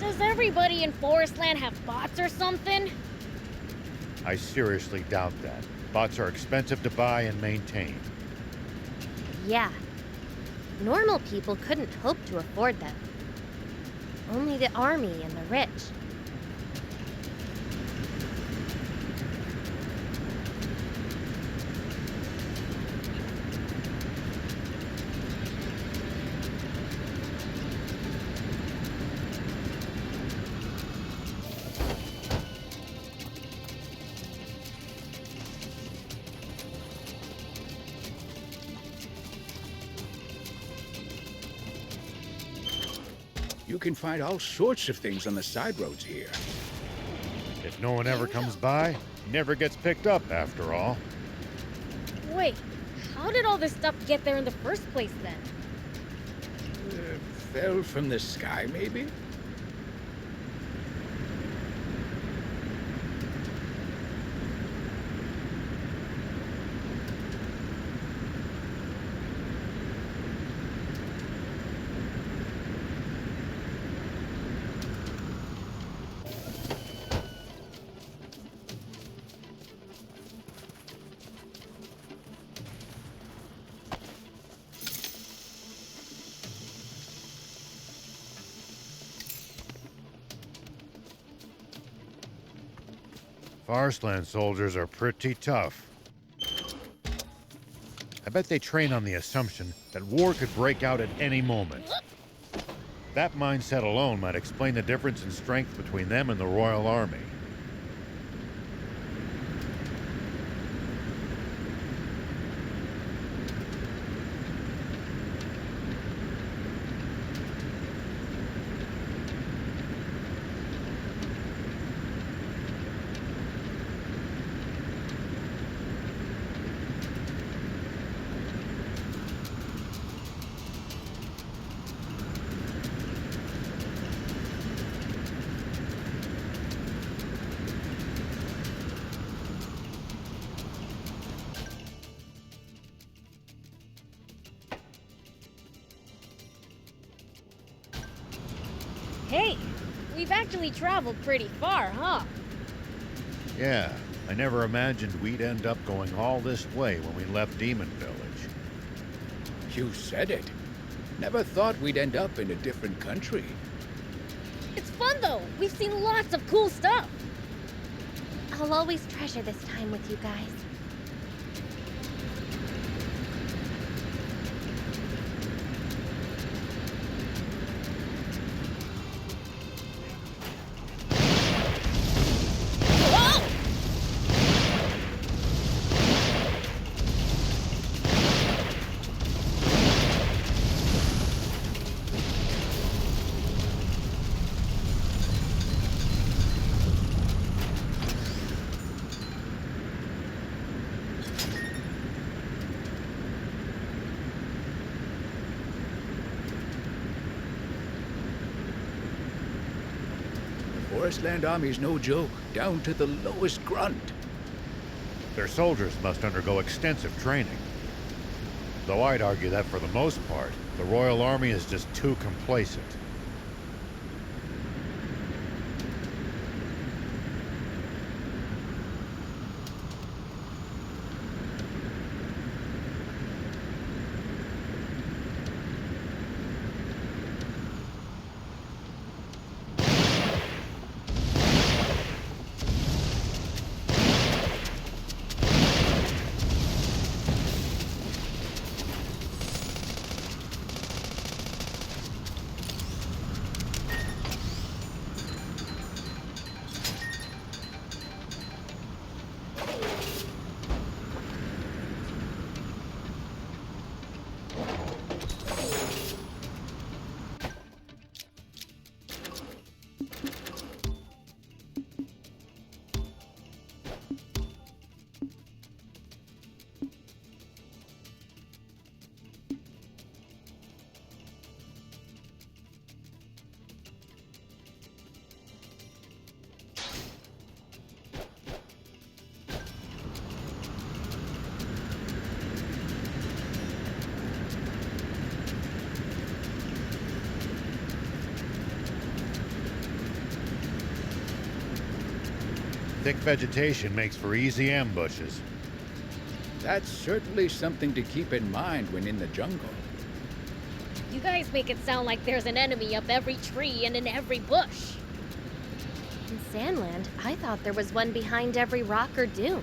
Does everybody in Forestland have bots or something? I seriously doubt that. Bots are expensive to buy and maintain. Yeah. Normal people couldn't hope to afford them. Only the army and the rich. You can find all sorts of things on the side roads here. If no one ever comes by, never gets picked up after all. Wait, how did all this stuff get there in the first place then? Fell from the sky, maybe? Forestland soldiers are pretty tough. I bet they train on the assumption that war could break out at any moment. That mindset alone might explain the difference in strength between them and the Royal Army. Hey, we've actually traveled pretty far, huh? Yeah, I never imagined we'd end up going all this way when we left Demon Village. You said it. Never thought we'd end up in a different country. It's fun though. We've seen lots of cool stuff. I'll always treasure this time with you guys. Forestland Army's no joke, down to the lowest grunt. Their soldiers must undergo extensive training. Though I'd argue that for the most part, the Royal Army is just too complacent. Thick vegetation makes for easy ambushes. That's certainly something to keep in mind when in the jungle. You guys make it sound like there's an enemy up every tree and in every bush. In Sandland, I thought there was one behind every rock or dune.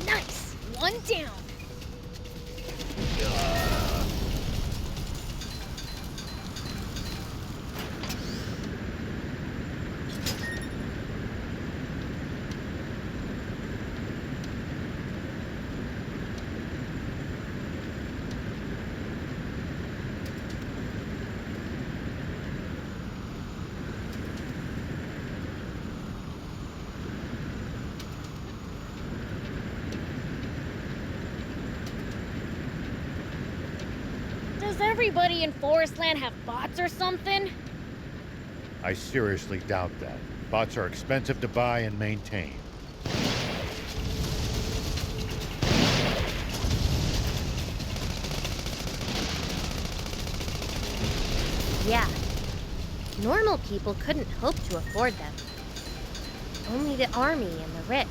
Nice! One down! Does everybody in Forestland have bots or something? I seriously doubt that. Bots are expensive to buy and maintain. Yeah. Normal people couldn't hope to afford them. Only the army and the rich.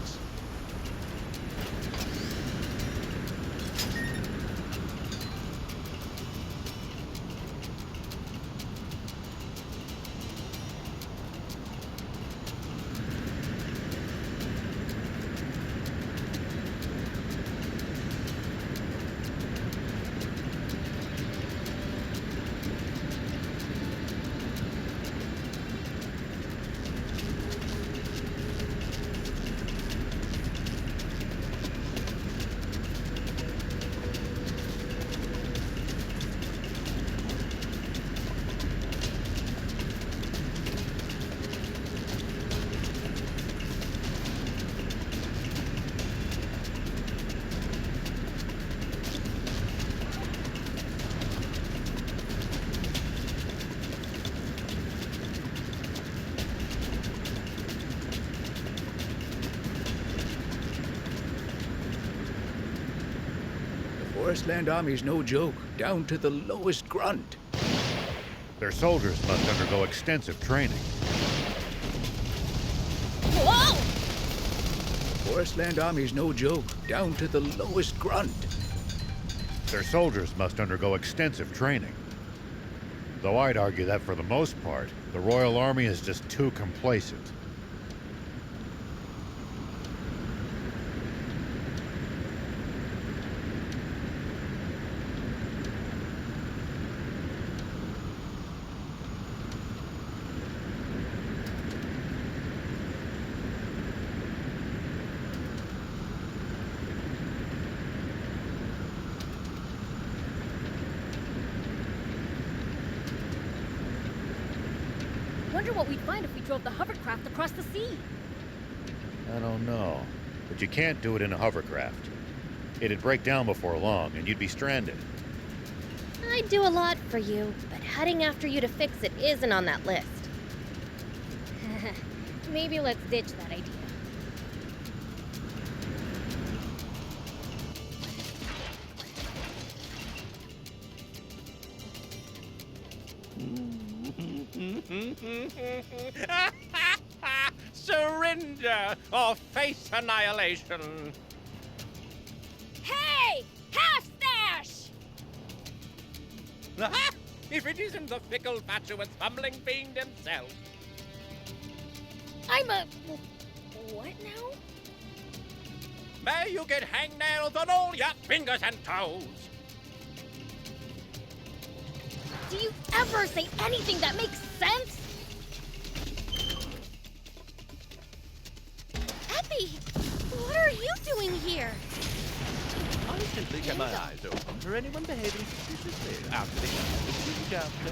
Forestland Army's no joke, down to the lowest grunt. Their soldiers must undergo extensive training. Whoa! Forestland Army's no joke, down to the lowest grunt. Their soldiers must undergo extensive training. Though I'd argue that for the most part, the Royal Army is just too complacent. Wonder what we'd find if we drove the hovercraft across the sea. I don't know. But you can't do it in a hovercraft. It'd break down before long, and you'd be stranded. I'd do a lot for you, but heading after you to fix it isn't on that list. Maybe let's ditch that idea. Surrender or face annihilation. Hey! Half stash! If it isn't the fickle, fatuous, fumbling fiend himself. I'm a... what now? May you get hangnails on all your fingers and toes. Do you ever say anything that makes sense? Epi, what are doing here? I simply kept my eyes open for anyone behaving suspiciously after the huge after.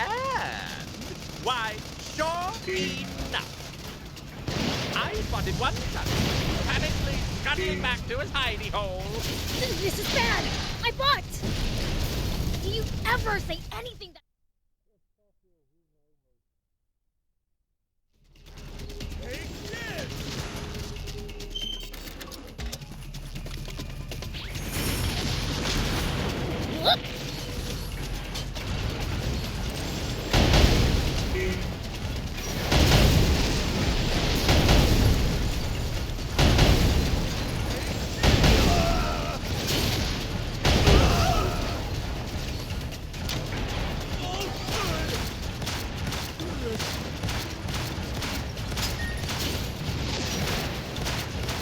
And why, sure enough, I spotted one suspect panically scuttling back to his hidey hole. This is bad! I bought! Do you ever say anything that... Look!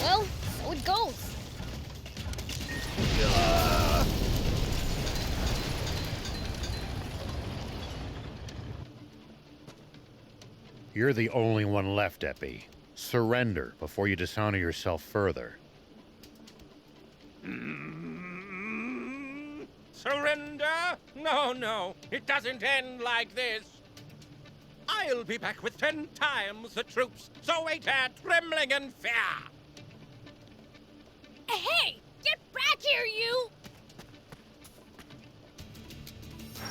Well, so it goes. You're the only one left, Epi. Surrender before you dishonor yourself further. Surrender? No, no, it doesn't end like this. I'll be back with 10 times the troops, so wait there, trembling in fear. Hey! Get back here, you!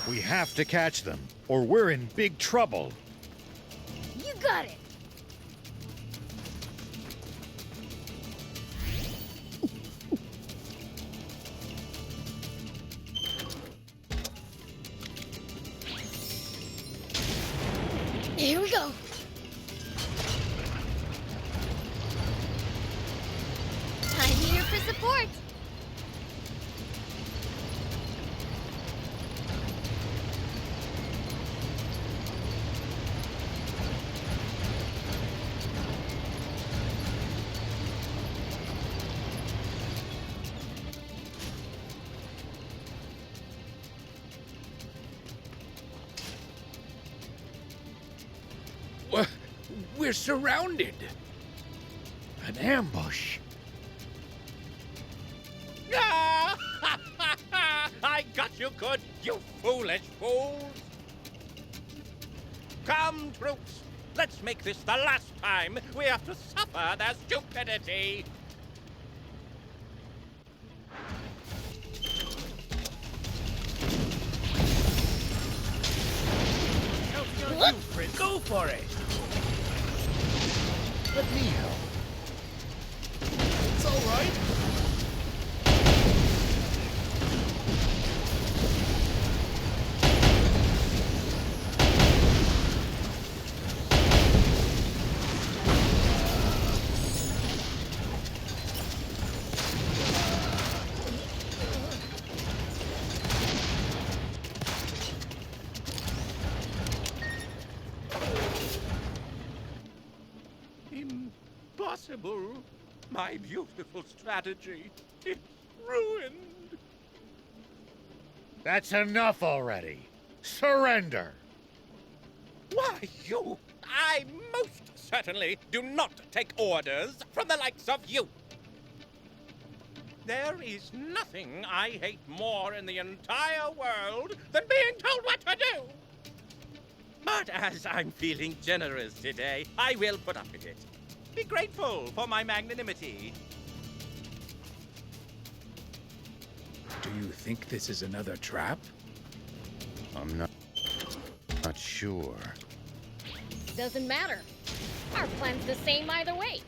We have to catch them, or we're in big trouble. You got it! Here we go. I'm here for support. We're surrounded. An ambush. Ah! I got you good, you foolish fools! Come, troops, let's make this the last time we have to suffer their stupidity. Go for it. Let me help. It's all right. Impossible. My beautiful strategy. It's ruined. That's enough already. Surrender. Why, you... I most certainly do not take orders from the likes of you. There is nothing I hate more in the entire world than being told what to do. But as I'm feeling generous today, I will put up with it. Be grateful for my magnanimity. Do you think this is another trap? I'm not sure. Doesn't matter. Our plan's the same either way.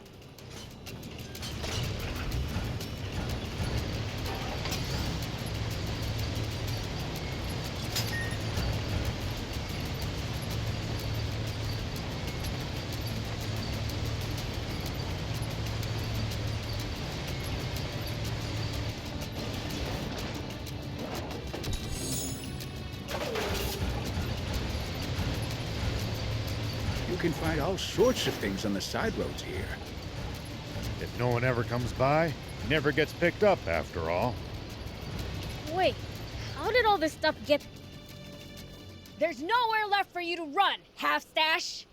You can find all sorts of things on the side roads here. If no one ever comes by, never gets picked up after all. Wait, how did all this stuff get... There's nowhere left for you to run, half-stash!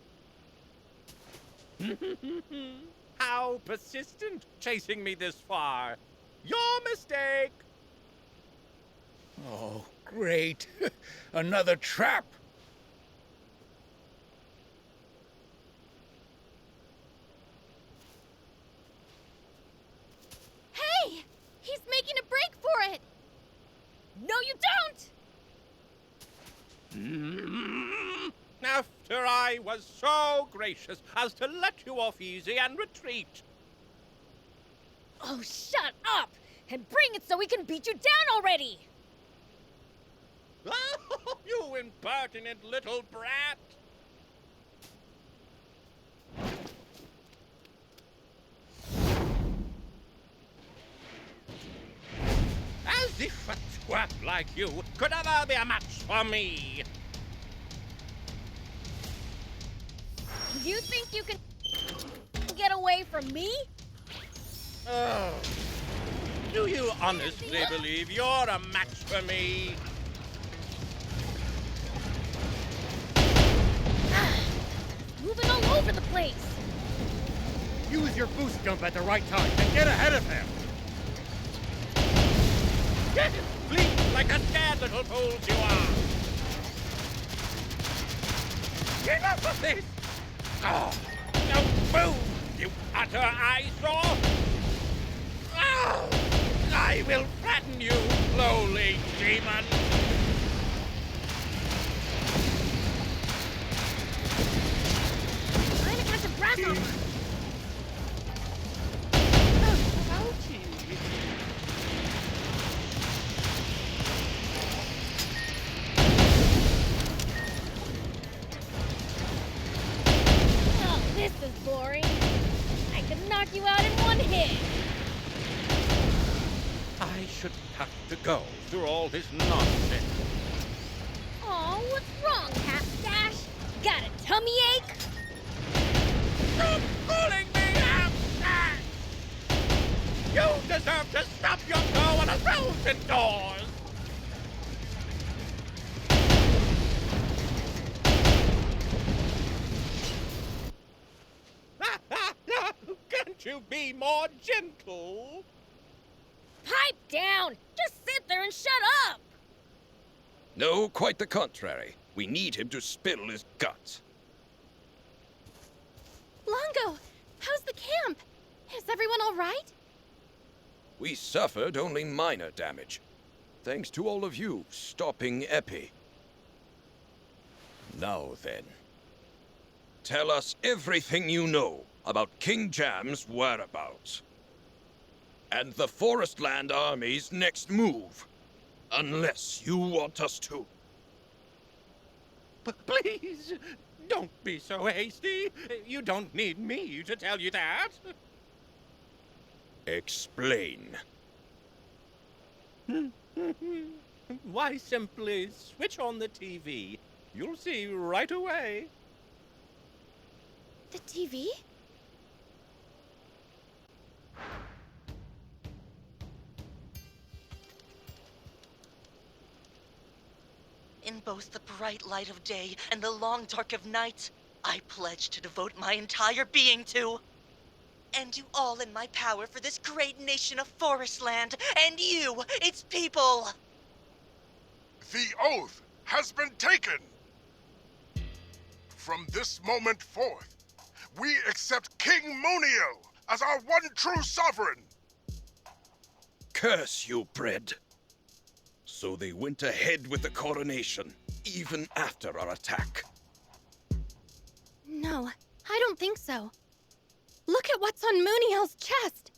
How persistent, chasing me this far. Your mistake. Oh, great. Another trap. Hey! He's making a break for it! No, you don't! After I was so gracious as to let you off easy and retreat. Oh, shut up! And bring it so we can beat you down already! Oh, you impertinent little brat! As if a twerp like you could ever be a match for me! You think you can get away from me? Oh. Do you honestly believe you're a match for me? Moving all over the place! Use your boost jump at the right time and get ahead of him! Flee like the scared little fools you are! Enough of this! Oh, now move, you utter eyesore! Oh, I will flatten you, lowly demon! Trying to catch a grasshopper! Oh, this is boring. I could knock you out in one hit. I should have to go through all this nonsense. Aw, what's wrong, Half Dash? Got a tummy ache? Stop calling me half-stash! You deserve to stop your toe on 1,000 doors! Can't you be more gentle? Pipe down! Just sit there and shut up! No, quite the contrary. We need him to spill his guts. Longo, how's the camp? Is everyone all right? We suffered only minor damage. Thanks to all of you stopping Epi. Now then. Tell us everything you know about King Jam's whereabouts. And the Forestland Army's next move. Unless you want us to. Please, don't be so hasty. You don't need me to tell you that. Explain. Why, simply switch on the TV. You'll see right away. The TV? In both the bright light of day and the long dark of night, I pledge to devote my entire being to. And do all in my power for this great nation of Forestland, and you, its people! The oath has been taken! From this moment forth, we accept King Munio as our one true sovereign! Curse you, Bread. So they went ahead with the coronation, even after our attack. No, I don't think so. Look at what's on Muniel's chest.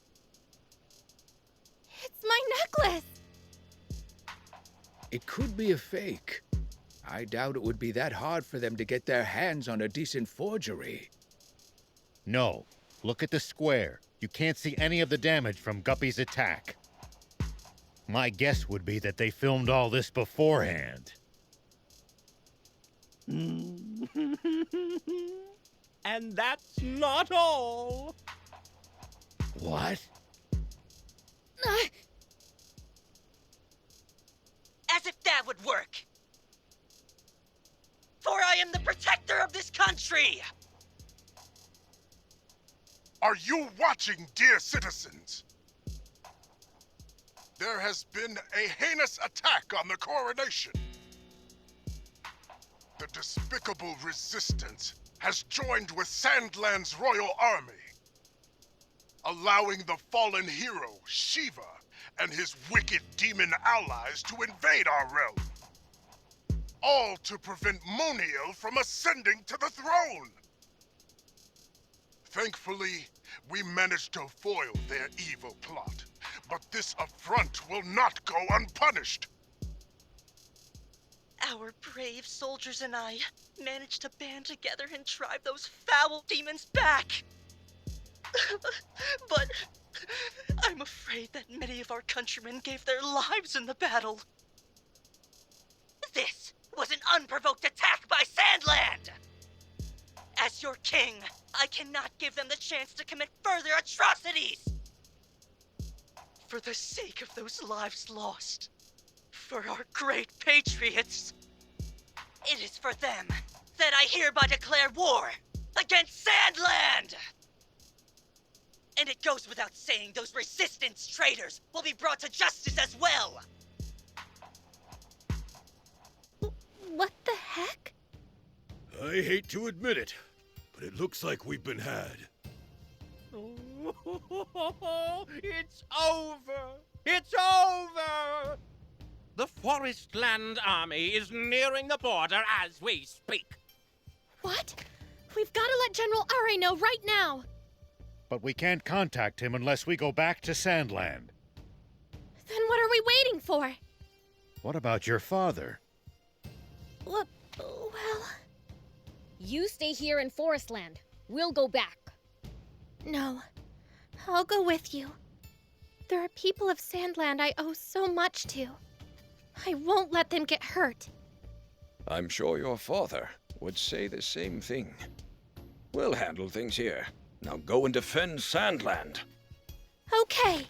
It's my necklace. It could be a fake. I doubt it would be that hard for them to get their hands on a decent forgery. No. Look at the square. You can't see any of the damage from Guppy's attack. My guess would be that they filmed all this beforehand. And that's not all. What? As if that would work! For I am the protector of this country! Are you watching, dear citizens? There has been a heinous attack on the coronation. The despicable resistance has joined with Sandland's royal army, allowing the fallen hero, Shiva, and his wicked demon allies to invade our realm. All to prevent Moniel from ascending to the throne. Thankfully, we managed to foil their evil plot, but this affront will not go unpunished. Our brave soldiers and I managed to band together and drive those foul demons back. But I'm afraid that many of our countrymen gave their lives in the battle. This was an unprovoked attack by Sandland! As your king, I cannot give them the chance to commit further atrocities! For the sake of those lives lost, for our great patriots, it is for them that I hereby declare war against Sandland! And it goes without saying those resistance traitors will be brought to justice as well! What the heck? I hate to admit it, but it looks like we've been had. It's over! It's over! The Forestland army is nearing the border as we speak. What? We've got to let General Are know right now. But we can't contact him unless we go back to Sandland. Then what are we waiting for? What about your father? Well... You stay here in Forestland. We'll go back. No. I'll go with you. There are people of Sandland I owe so much to. I won't let them get hurt. I'm sure your father would say the same thing. We'll handle things here. Now go and defend Sandland. Okay.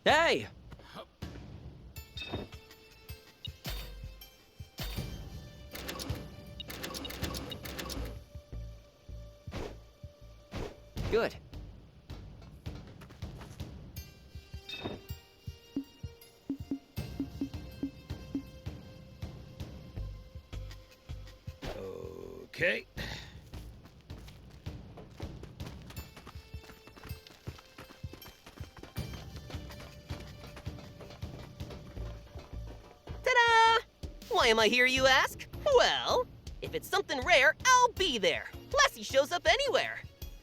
Hey! Good. Okay. Ta-da! Why am I here, you ask? Well, if it's something rare, I'll be there. Lassie shows up anywhere.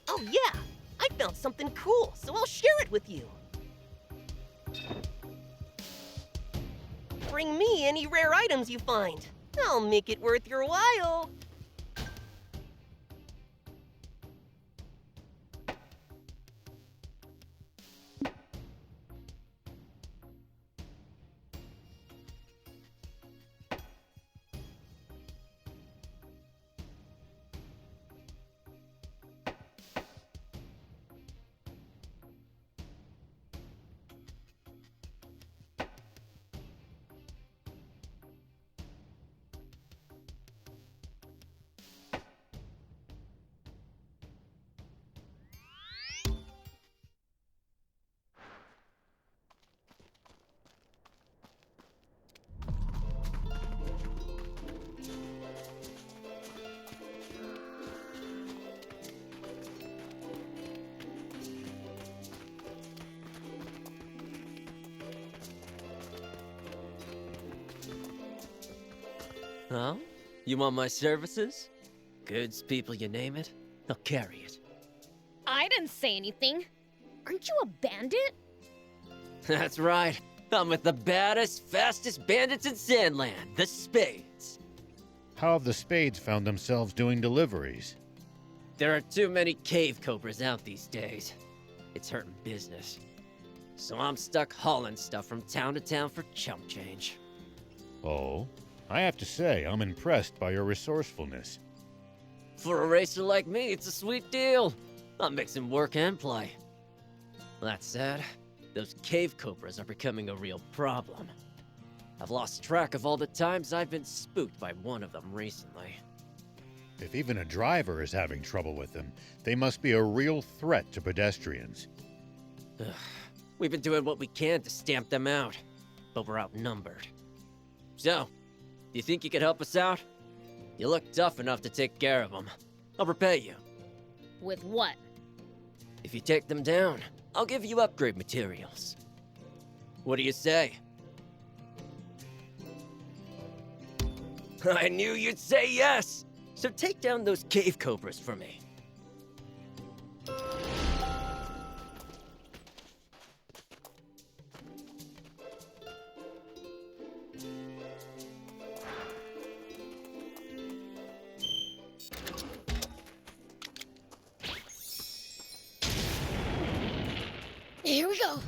Oh yeah, I found something cool, so I'll share it with you. Bring me any rare items you find. I'll make it worth your while. Huh? You want my services? Goods, people, you name it, I'll carry it. I didn't say anything. Aren't you a bandit? That's right. I'm with the baddest, fastest bandits in Sandland, the Spades. How have the Spades found themselves doing deliveries? There are too many cave cobras out these days. It's hurting business. So I'm stuck hauling stuff from town to town for chump change. Oh? I have to say, I'm impressed by your resourcefulness. For a racer like me, it's a sweet deal. I'm mixing work and play. That said, those cave cobras are becoming a real problem. I've lost track of all the times I've been spooked by one of them recently. If even a driver is having trouble with them, they must be a real threat to pedestrians. Ugh. We've been doing what we can to stamp them out, but we're outnumbered. So, do you think you could help us out? You look tough enough to take care of them. I'll repay you. With what? If you take them down, I'll give you upgrade materials. What do you say? I knew you'd say yes! So take down those cave cobras for me. Here we go.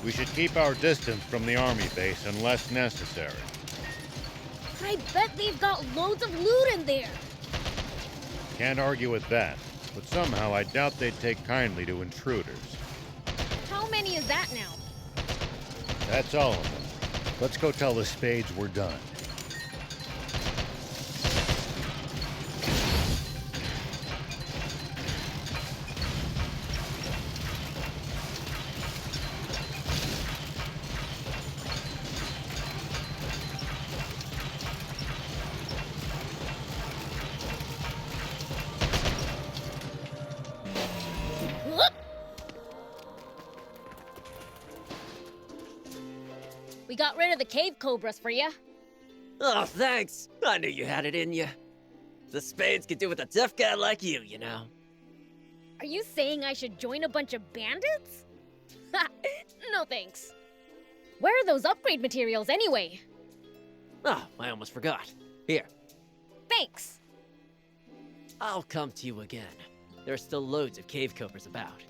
We should keep our distance from the army base unless necessary. I bet they've got loads of loot in there. Can't argue with that, but somehow I doubt they'd take kindly to intruders. How many is that now? That's all of them. Let's go tell the Spades we're done. We got rid of the cave cobras for you. Oh, thanks. I knew you had it in you. The Spades could do with a tough guy like you, you know. Are you saying I should join a bunch of bandits? No thanks. Where are those upgrade materials anyway? Oh, I almost forgot. Here. Thanks. I'll come to you again. There are still loads of cave cobras about.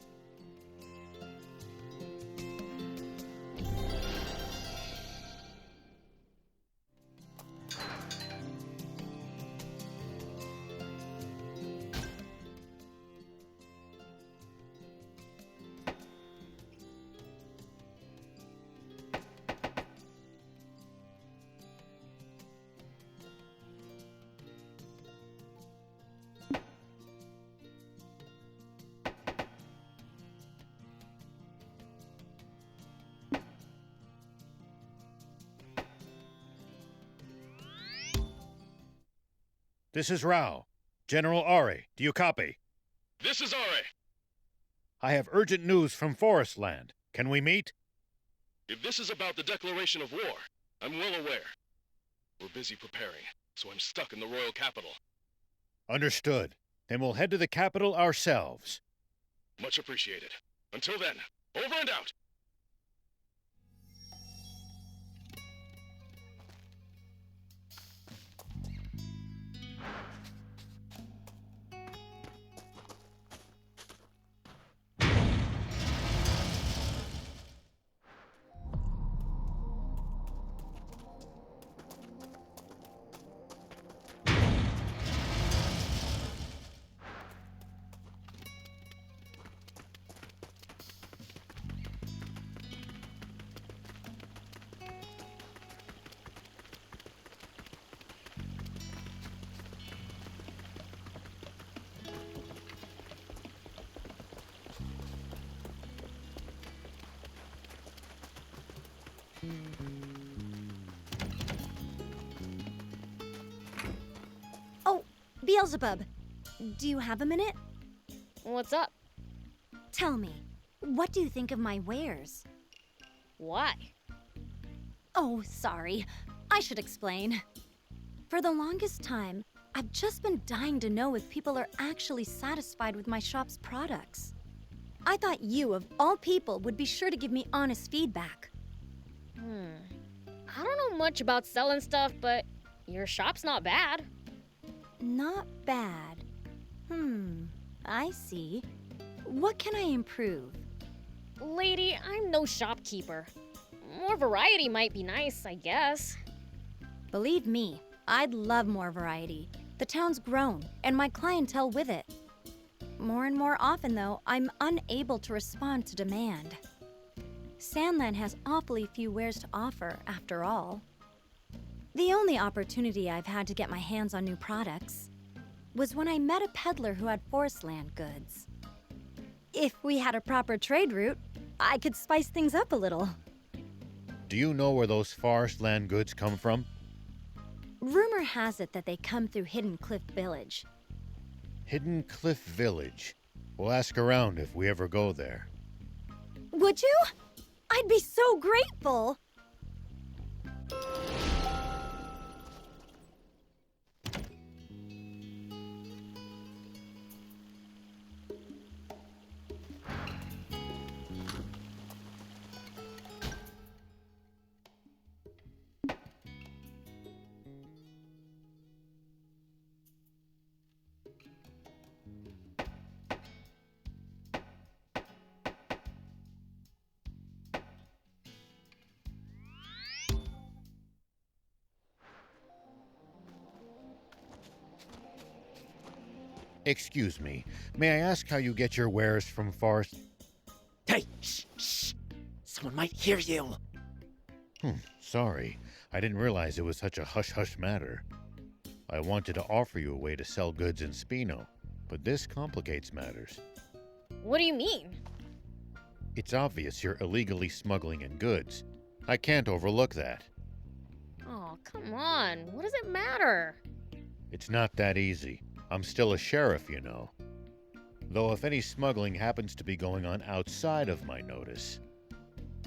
This is Rao. General Ari, do you copy? This is Ari. I have urgent news from Forestland. Can we meet? If this is about the declaration of war, I'm well aware. We're busy preparing, so I'm stuck in the royal capital. Understood. Then we'll head to the capital ourselves. Much appreciated. Until then, over and out! Beelzebub, do you have a minute? What's up? Tell me, what do you think of my wares? Why? Oh, sorry. I should explain. For the longest time, I've just been dying to know if people are actually satisfied with my shop's products. I thought you, of all people, would be sure to give me honest feedback. I don't know much about selling stuff, but your shop's not bad. Not bad. I see. What can I improve? Lady, I'm no shopkeeper. More variety might be nice, I guess. Believe me, I'd love more variety. The town's grown, and my clientele with it. More and more often, though, I'm unable to respond to demand. Sandland has awfully few wares to offer, after all. The only opportunity I've had to get my hands on new products was when I met a peddler who had forestland goods. If we had a proper trade route, I could spice things up a little. Do you know where those forest land goods come from? Rumor has it that they come through Hidden Cliff Village. Hidden Cliff Village. We'll ask around if we ever go there. Would you? I'd be so grateful! Excuse me, may I ask how you get your wares from forest? Hey, shh! Someone might hear you! Sorry. I didn't realize it was such a hush-hush matter. I wanted to offer you a way to sell goods in Spino, but this complicates matters. What do you mean? It's obvious you're illegally smuggling in goods. I can't overlook that. Oh, come on. What does it matter? It's not that easy. I'm still a sheriff, you know. Though if any smuggling happens to be going on outside of my notice,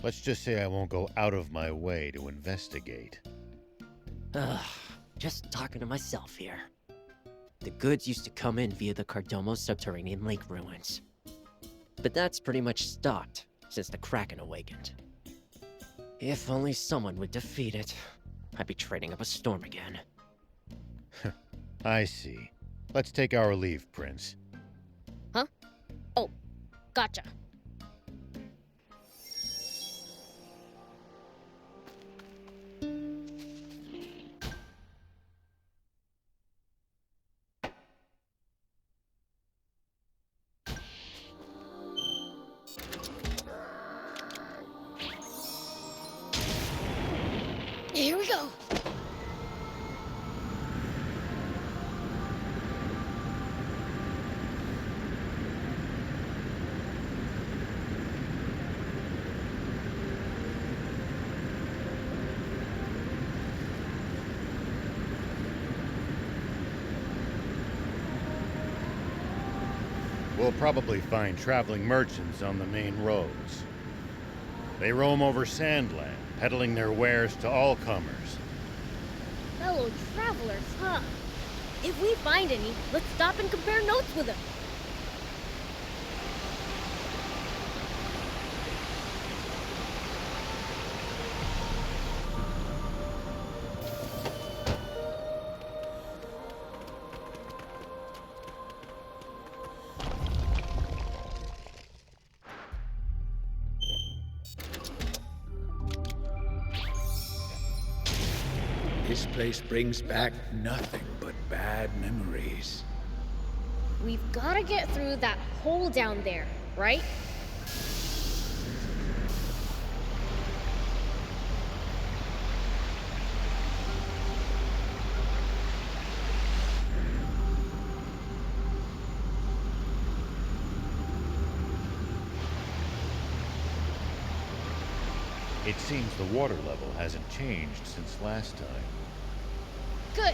let's just say I won't go out of my way to investigate. Just talking to myself here. The goods used to come in via the Cardomo subterranean lake ruins. But that's pretty much stopped since the Kraken awakened. If only someone would defeat it, I'd be trading up a storm again. I see. Let's take our leave, Prince. Huh? Oh, gotcha. Here we go. We'll probably find traveling merchants on the main roads. They roam over Sandland, peddling their wares to all comers. Fellow travelers, huh? If we find any, let's stop and compare notes with them. This place brings back nothing but bad memories. We've got to get through that hole down there, right? It seems the water level hasn't changed since last time. Good.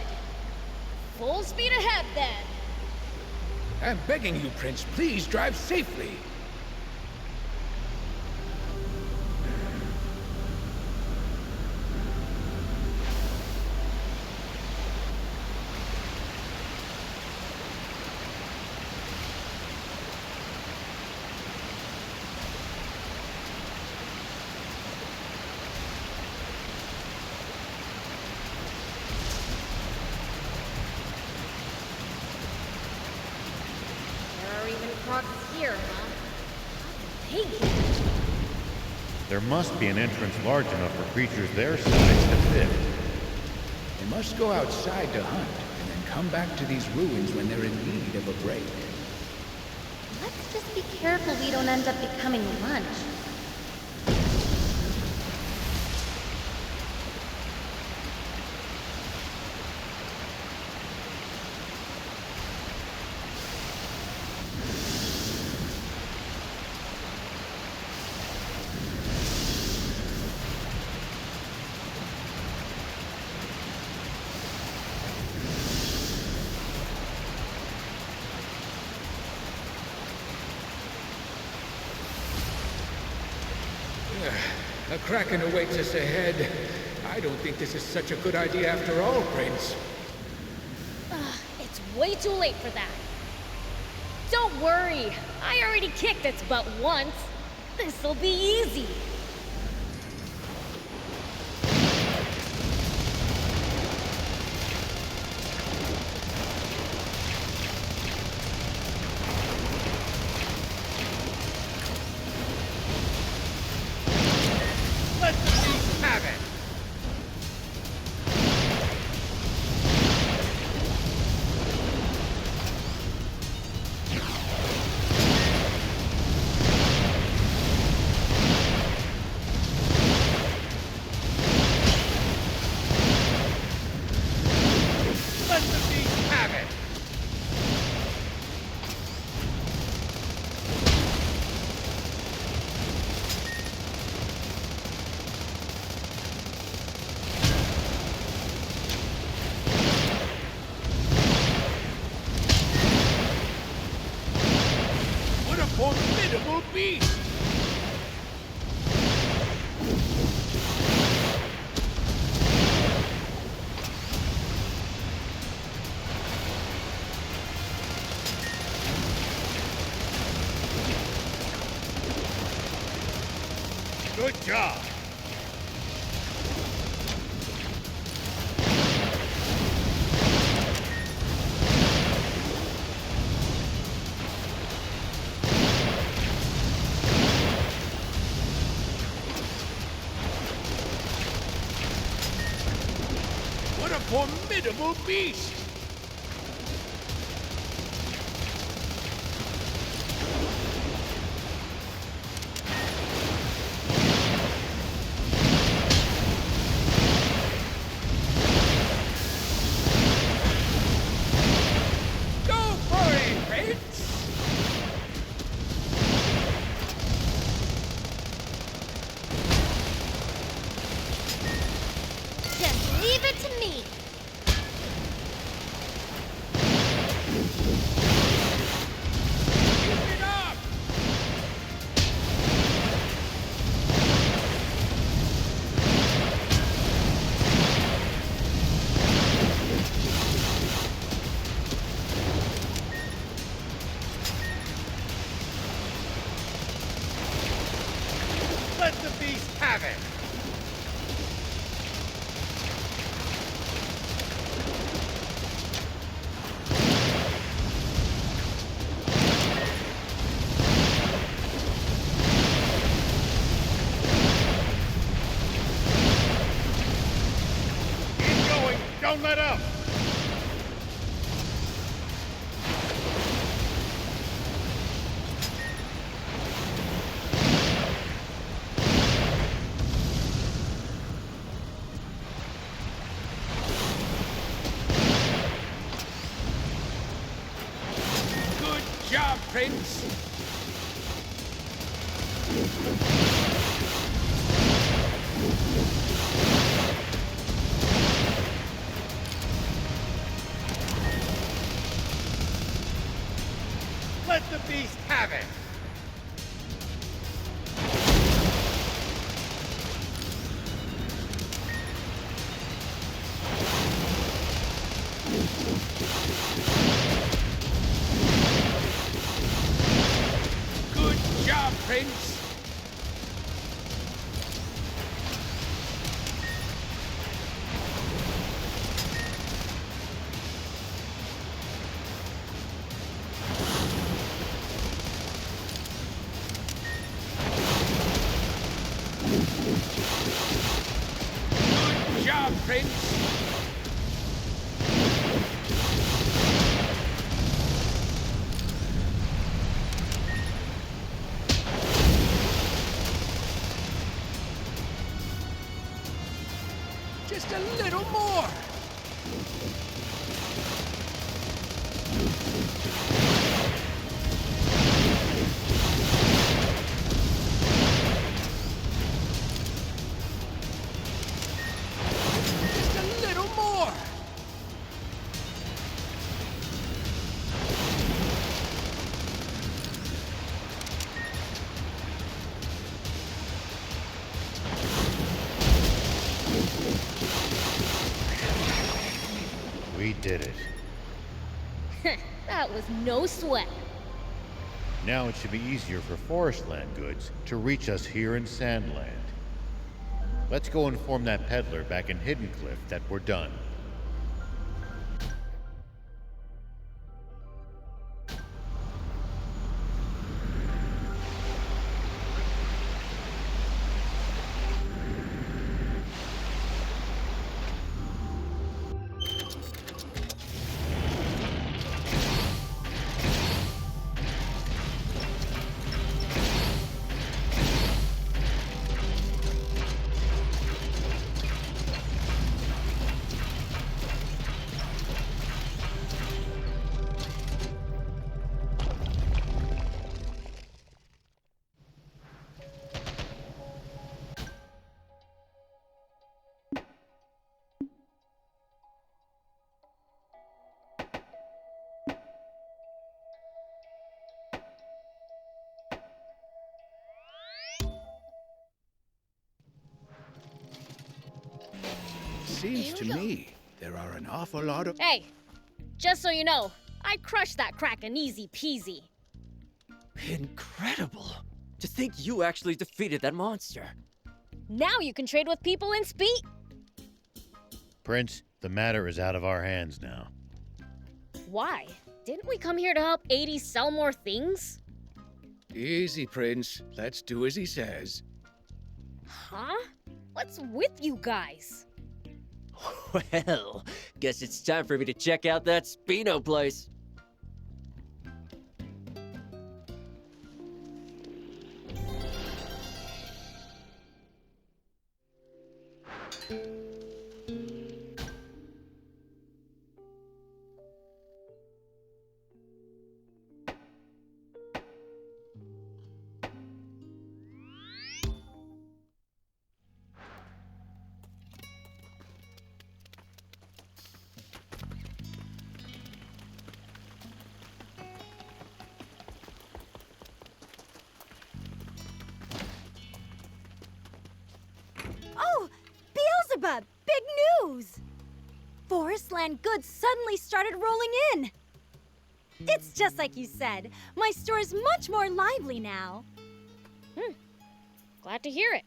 Full speed ahead, then. I'm begging you, Prince, please drive safely. There are even crosses here, huh? Hey, There must be an entrance large enough for creatures their size to fit. They must go outside to hunt, and then come back to these ruins when they're in need of a break. Let's just be careful we don't end up becoming lunch. A kraken awaits us ahead. I don't think this is such a good idea after all, Prince. it's way too late for that. Don't worry, I already kicked its butt once. This'll be easy. Let the beast have it! Let the beast have it! What a formidable beast! Good job! What a formidable beast! Go for it, Prince! Just leave it to me. Keep it up! Let the beast have it! Keep going! Don't let up! Good job, Prince! have it! Good job, Prince! Good job, Prince! Just a little more! Just a little more! We did it. That was no sweat. Now it should be easier for Forestland goods to reach us here in Sandland. Let's go inform that peddler back in Hidden Cliff that we're done. Seems to me there are an awful lot of... Hey, just so you know, I crushed that Kraken easy peasy. Incredible. To think you actually defeated that monster. Now you can trade with people in speed. Prince, the matter is out of our hands now. Why? Didn't we come here to help 80 sell more things? Easy, Prince. Let's do as he says. Huh? What's with you guys? Well, guess it's time for me to check out that Spino place. Oh, Beelzebub! Big news! Forestland goods suddenly started rolling in. It's just like you said. My store is much more lively now. Glad to hear it.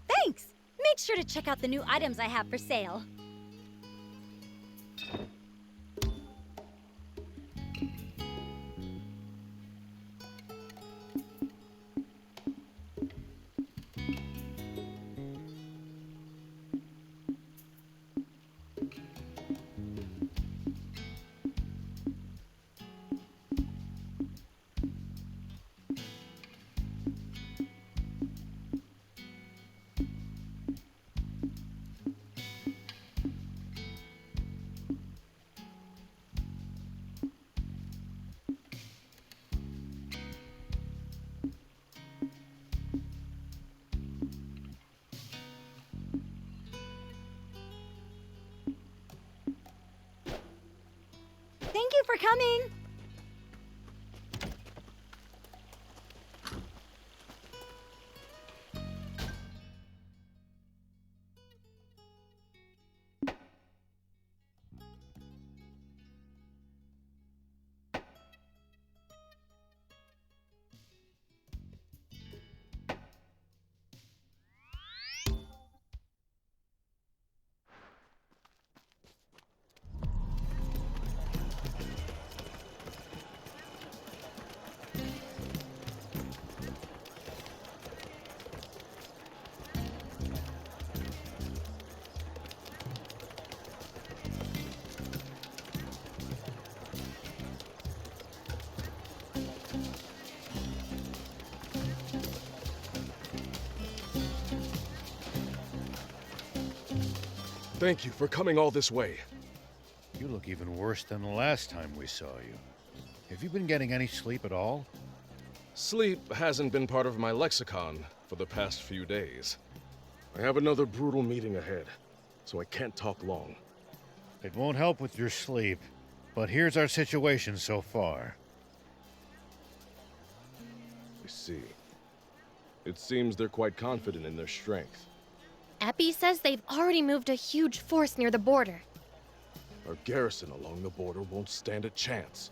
Thanks! Make sure to check out the new items I have for sale. Thank you for coming. Thank you for coming all this way. You look even worse than the last time we saw you. Have you been getting any sleep at all? Sleep hasn't been part of my lexicon for the past few days. I have another brutal meeting ahead, so I can't talk long. It won't help with your sleep, but here's our situation so far. I see. It seems they're quite confident in their strength. Epi says they've already moved a huge force near the border. Our garrison along the border won't stand a chance.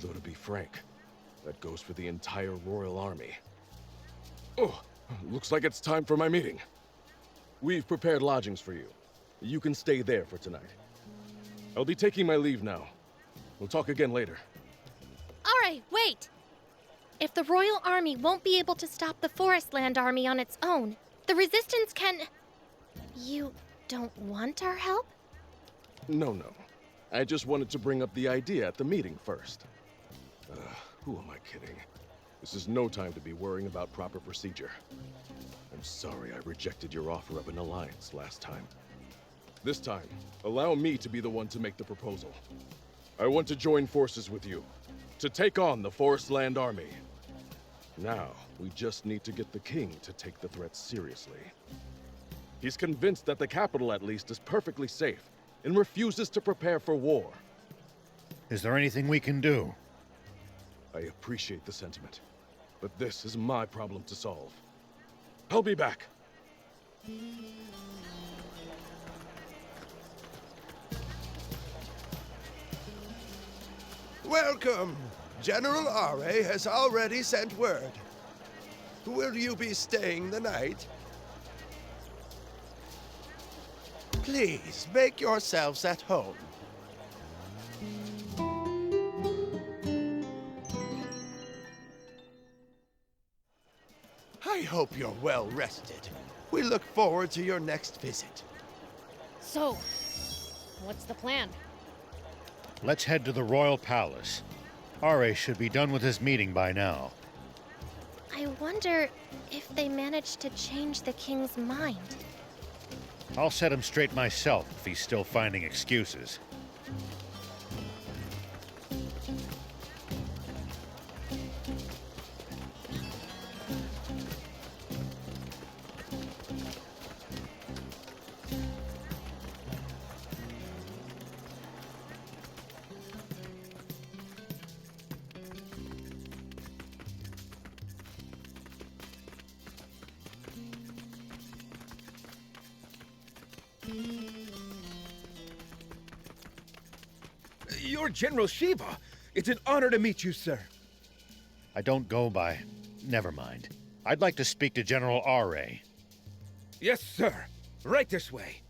Though to be frank, that goes for the entire Royal Army. Oh, looks like it's time for my meeting. We've prepared lodgings for you. You can stay there for tonight. I'll be taking my leave now. We'll talk again later. All right, wait! If the Royal Army won't be able to stop the Forestland Army on its own, the Resistance can... You don't want our help? No. I just wanted to bring up the idea at the meeting first. Who am I kidding? This is no time to be worrying about proper procedure. I'm sorry I rejected your offer of an alliance last time. This time, allow me to be the one to make the proposal. I want to join forces with you, to take on the Forestland Army. Now, we just need to get the king to take the threat seriously. He's convinced that the capital, at least, is perfectly safe, and refuses to prepare for war. Is there anything we can do? I appreciate the sentiment, but this is my problem to solve. I'll be back. Welcome. General Are has already sent word. Will you be staying the night? Please, make yourselves at home. I hope you're well rested. We look forward to your next visit. So, what's the plan? Let's head to the Royal Palace. Are should be done with his meeting by now. I wonder if they managed to change the king's mind. I'll set him straight myself if he's still finding excuses. You're General Shiva. It's an honor to meet you, sir. I don't go by... Never mind. I'd like to speak to General Are. Yes, sir. Right this way.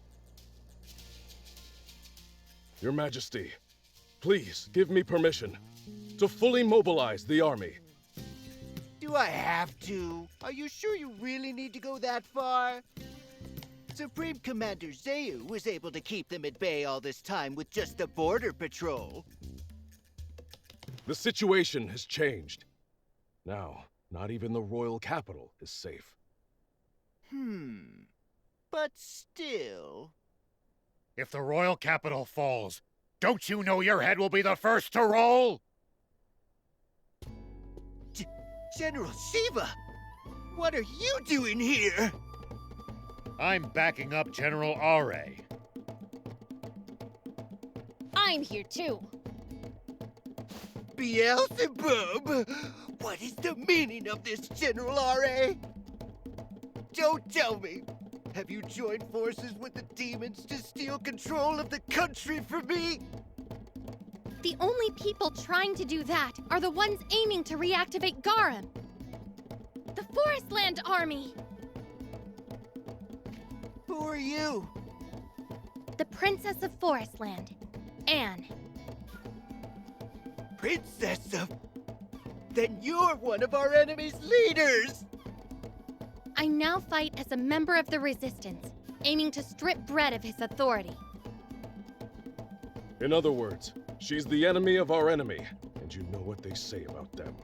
Your Majesty, please give me permission to fully mobilize the army. Do I have to? Are you sure you really need to go that far? Supreme Commander Zayu was able to keep them at bay all this time with just a border patrol. The situation has changed. Now, not even the royal capital is safe. But still... If the royal capital falls, don't you know your head will be the first to roll? General Shiva! What are you doing here? I'm backing up General Are. I'm here too. Beelzebub? What is the meaning of this, General R.A.? Don't tell me! Have you joined forces with the demons to steal control of the country for me? The only people trying to do that are the ones aiming to reactivate Garum. The Forestland Army! Who are you? The Princess of Forestland, Anne. Princess of... Then you're one of our enemy's leaders! I now fight as a member of the Resistance, aiming to strip Brett of his authority. In other words, she's the enemy of our enemy, and you know what they say about them.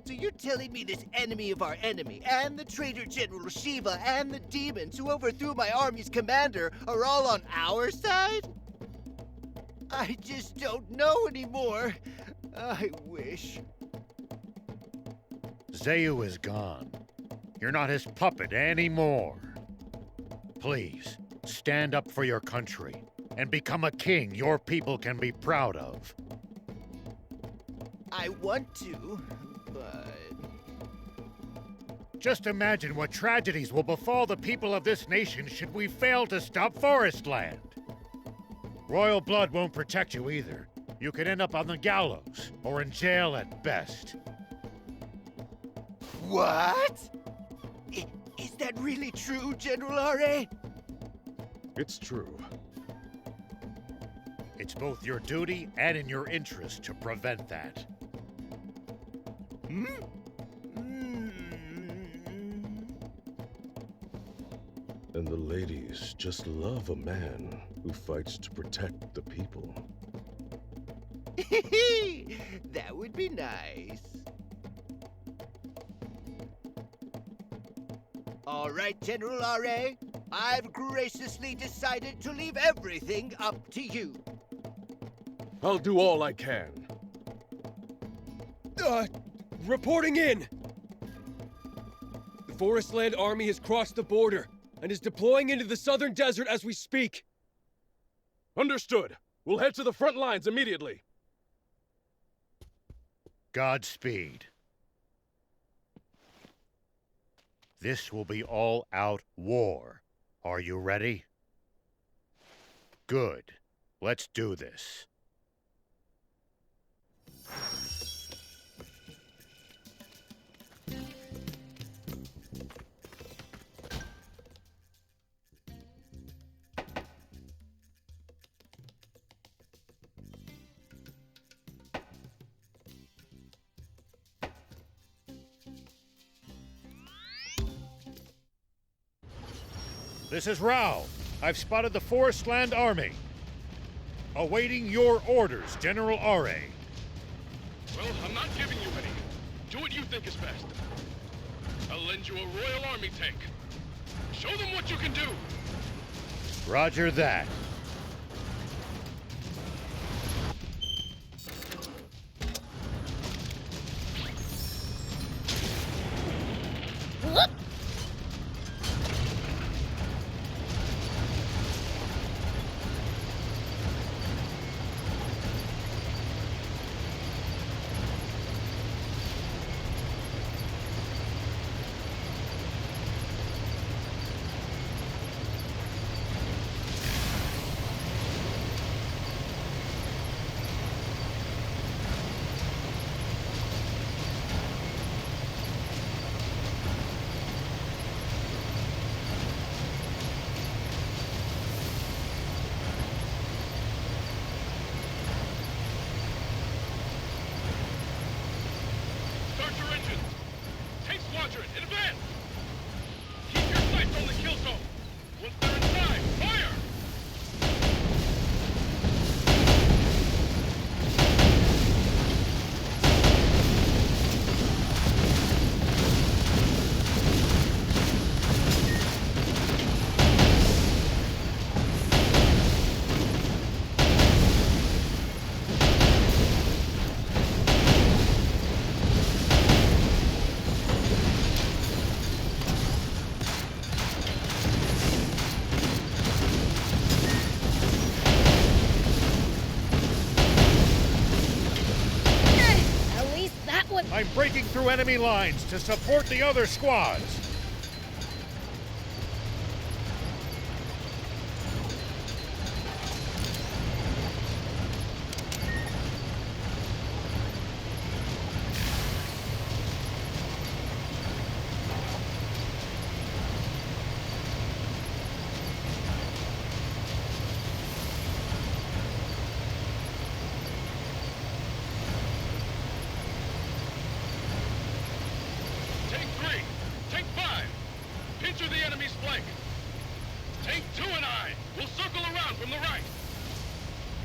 So you're telling me this enemy of our enemy, and the traitor General Shiva, and the demons who overthrew my army's commander are all on our side? I just don't know anymore. I wish. Zayu is gone. You're not his puppet anymore. Please, stand up for your country and become a king your people can be proud of. I want to, but... Just imagine what tragedies will befall the people of this nation should we fail to stop Forestland. Royal blood won't protect you either. You could end up on the gallows, or in jail at best. What? Is that really true, General R.A.? It's true. It's both your duty and in your interest to prevent that. Hmm? And the ladies just love a man who fights to protect the people. That would be nice. All right, General R.A., I've graciously decided to leave everything up to you. I'll do all I can. Reporting in! The Forestland Army has crossed the border and is deploying into the southern desert as we speak. Understood. We'll head to the front lines immediately. Godspeed. This will be all-out war. Are you ready? Good. Let's do this. This is Rao. I've spotted the Forestland Army. Awaiting your orders, General R.A. Well, I'm not giving you any. Do what you think is best. I'll lend you a Royal Army tank. Show them what you can do. Roger that. Start your engines. Take squadron, in advance. Keep your sights on the kill zone. Once they're inside, fire! I'm breaking through enemy lines to support the other squads. Tank 3, Tank 5, pincher the enemy's flank. Tank 2 and I will circle around from the right.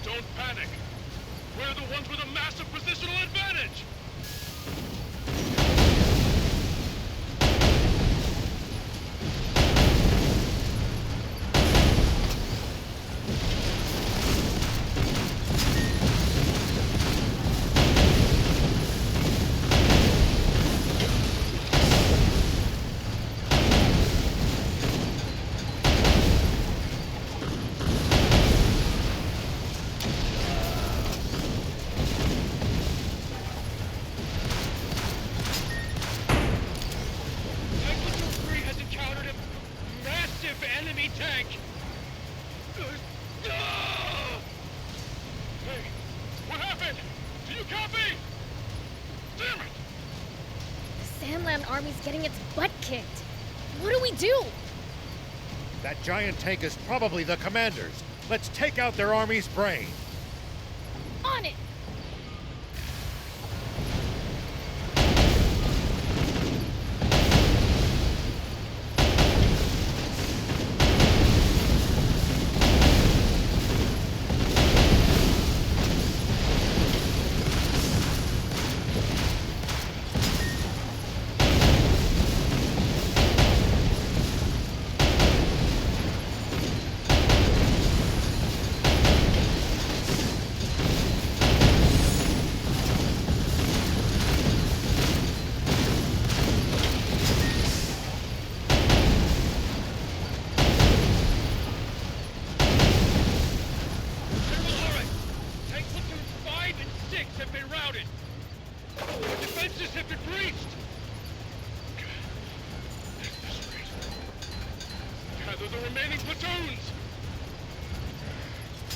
Don't panic. We're the ones with a massive positional advantage. Sandland army's getting its butt kicked. What do we do? That giant tank is probably the commander's. Let's take out their army's brain. On it!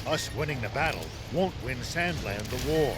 Us winning the battle won't win Sandland the war.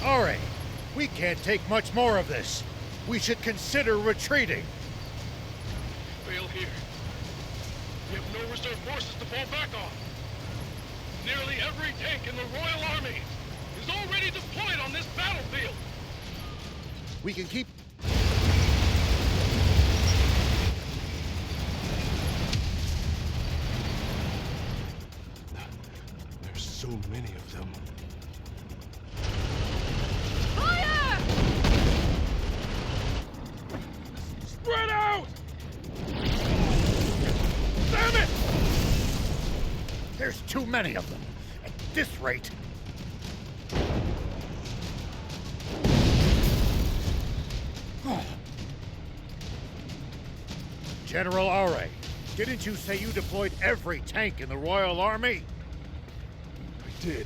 All right, we can't take much more of this. We should consider retreating. Fail here. We have no reserve forces to fall back on. Nearly every tank in the Royal Army is already deployed on this battlefield. We can keep... There's so many of them. Spread out! Damn it! There's too many of them. At this rate... General Are, didn't you say you deployed every tank in the Royal Army? I did.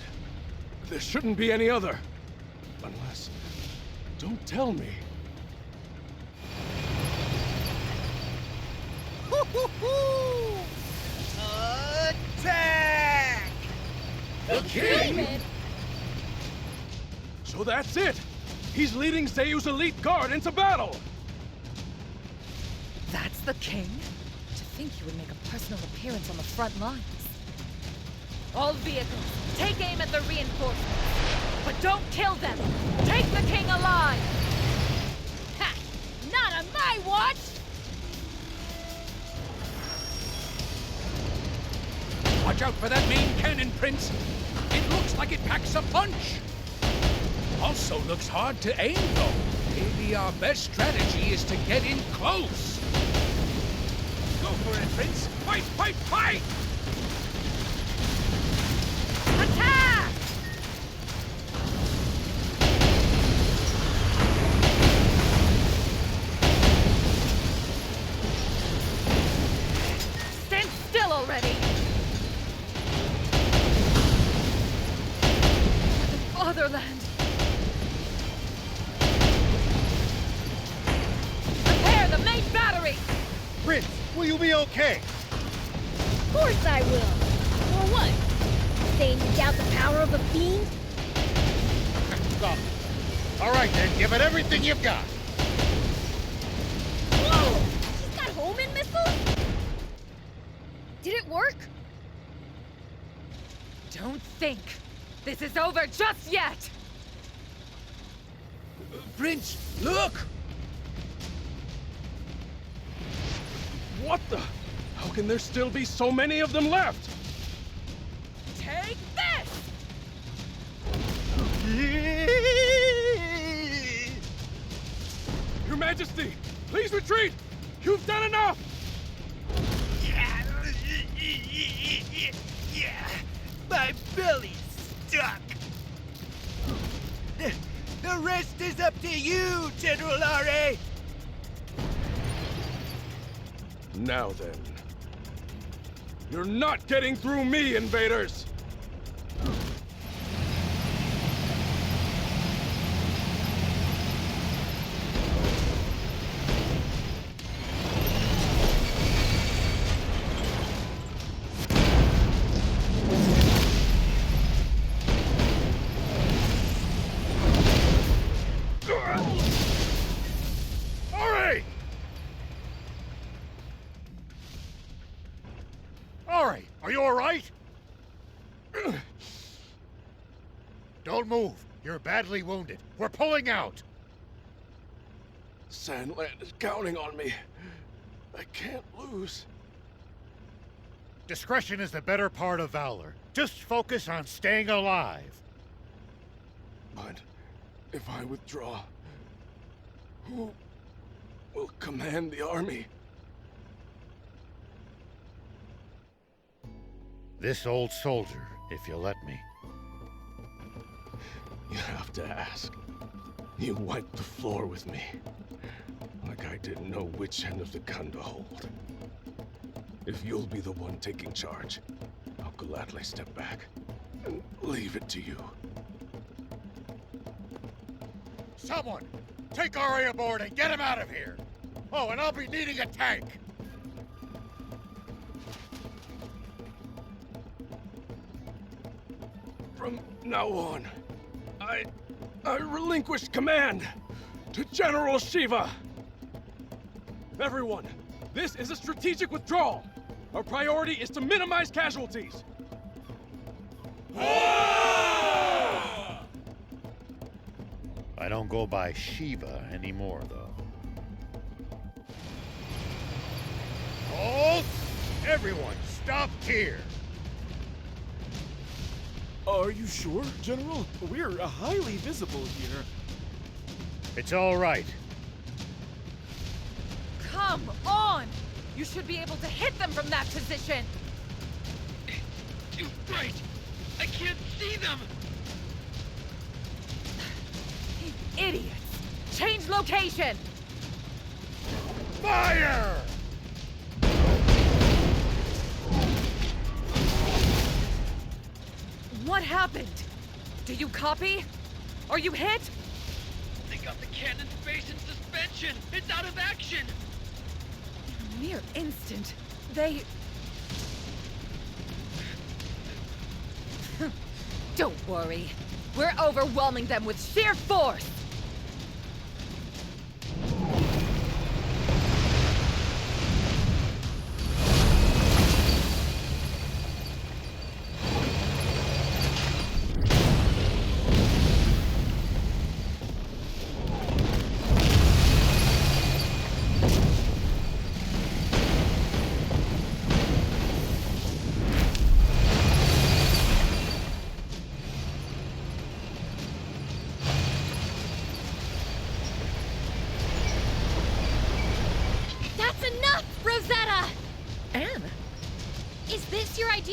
There shouldn't be any other. Unless... Don't tell me. Attack! The king! So that's it! He's leading Zeyu's elite guard into battle! That's the king? To think he would make a personal appearance on the front lines. All vehicles, take aim at the reinforcements. But don't kill them! Take the king alive! Ha! Not on my watch! Watch out for that main cannon, Prince! It looks like it packs a punch! Also looks hard to aim, though. Maybe our best strategy is to get in close. Go for it, Prince! Fight, fight, fight! you be okay? Of course I will. Or what? Saying you doubt the power of a fiend? Stop. All right, then. Give it everything you've got. Whoa! She's got homing missiles? Did it work? Don't think this is over just yet! Prince, look! What the? How can there still be so many of them left? Take this! Your Majesty, please retreat! You've done enough! Yeah, my belly's stuck. The rest is up to you, General R.A. Now then. You're not getting through me, invaders! Ari, are you all right? Don't move. You're badly wounded. We're pulling out. Sandland is counting on me. I can't lose. Discretion is the better part of valor. Just focus on staying alive. But if I withdraw, who will command the army? This old soldier, if you'll let me. You have to ask. You wiped the floor with me. Like I didn't know which end of the gun to hold. If you'll be the one taking charge, I'll gladly step back and leave it to you. Someone, take Ari aboard and get him out of here. Oh, and I'll be needing a tank. From now on, I relinquish command to General Shiva. Everyone, this is a strategic withdrawal. Our priority is to minimize casualties. I don't go by Shiva anymore, though. Halt! Everyone, stop here! Are you sure, General? We're highly visible here. It's all right. Come on! You should be able to hit them from that position! Too bright! I can't see them! Idiots! Change location! Fire! What happened? Do you copy? Are you hit? They got the cannon's base in suspension! It's out of action! In a mere instant, they... Don't worry. We're overwhelming them with sheer force!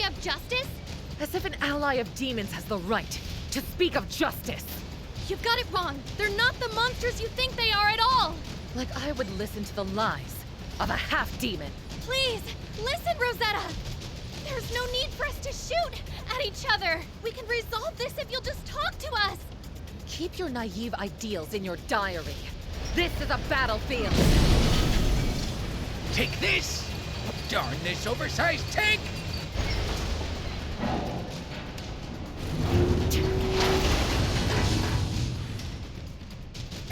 Of justice? As if an ally of demons has the right to speak of justice. You've got it wrong. They're not the monsters you think they are at all. Like I would listen to the lies of a half-demon. Please, listen, Rosetta. There's no need for us to shoot at each other. We can resolve this if you'll just talk to us. Keep your naive ideals in your diary. This is a battlefield. Take this! Darn this oversized tank!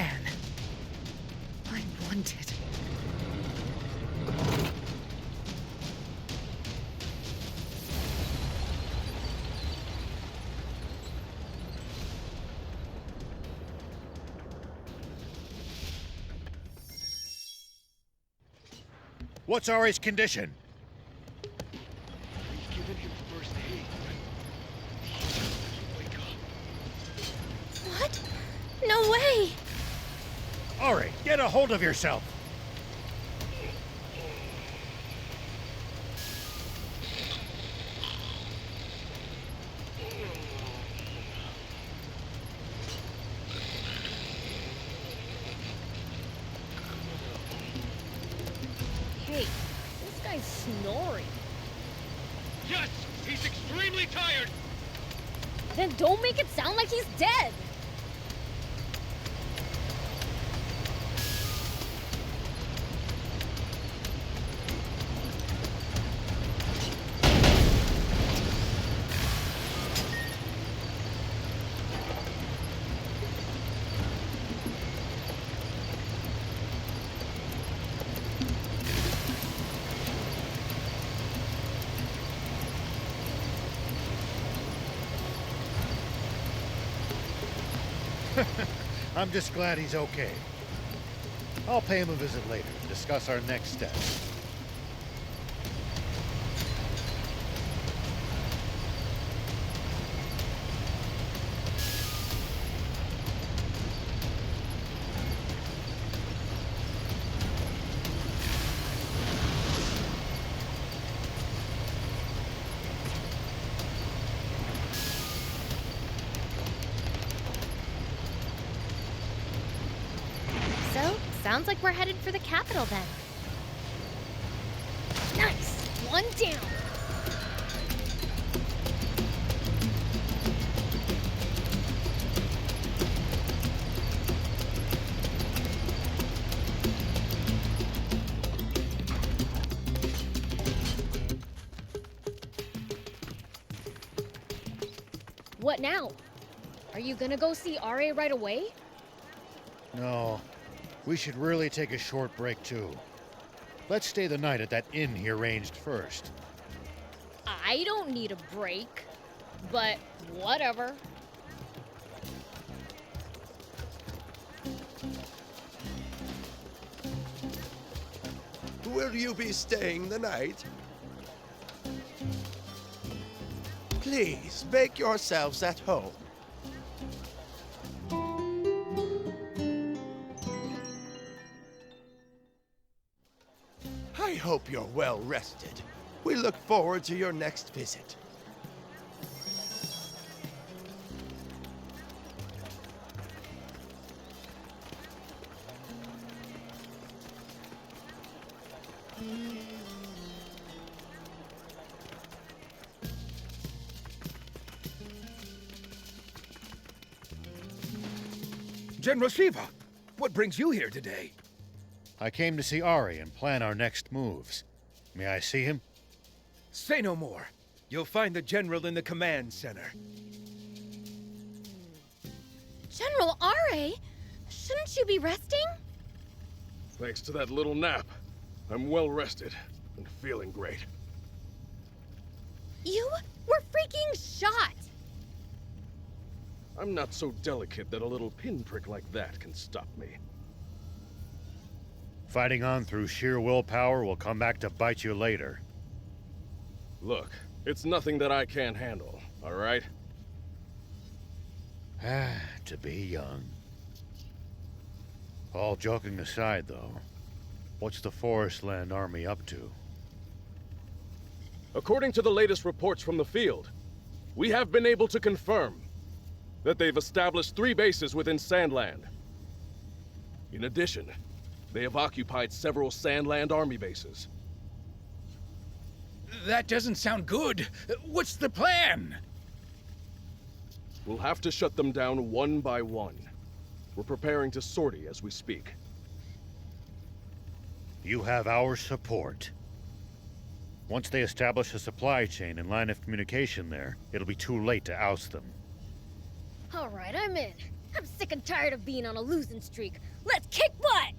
Anne, I'm wanted. What's Ari's condition? We've given him first aid. Wake up. What? No way! Ari, get a hold of yourself! Hey, this guy's snoring. Yes, he's extremely tired. Then don't make it sound like he's dead. I'm just glad he's okay. I'll pay him a visit later and discuss our next steps. So, sounds like we're headed for the capital then. Nice! One down! What now? Are you gonna go see RA right away? No, we should really take a short break too. Let's stay the night at that inn he arranged first. I don't need a break, but whatever. Will you be staying the night? Please, make yourselves at home. I hope you're well rested. We look forward to your next visit. General Shiva, what brings you here today? I came to see Ari and plan our next moves. May I see him? Say no more. You'll find the General in the command center. General Ra? Shouldn't you be resting? Thanks to that little nap, I'm well rested and feeling great. You were freaking shot! I'm not so delicate that a little pinprick like that can stop me. Fighting on through sheer willpower will come back to bite you later. Look, it's nothing that I can't handle, all right? To be young. All joking aside, though, what's the Forest Land Army up to? According to the latest reports from the field, we have been able to confirm that they've established 3 bases within Sandland. In addition, they have occupied several Sandland Army bases. That doesn't sound good. What's the plan? We'll have to shut them down one by one. We're preparing to sortie as we speak. You have our support. Once they establish a supply chain and line of communication there, it'll be too late to oust them. Alright, I'm in. I'm sick and tired of being on a losing streak. Let's kick butt!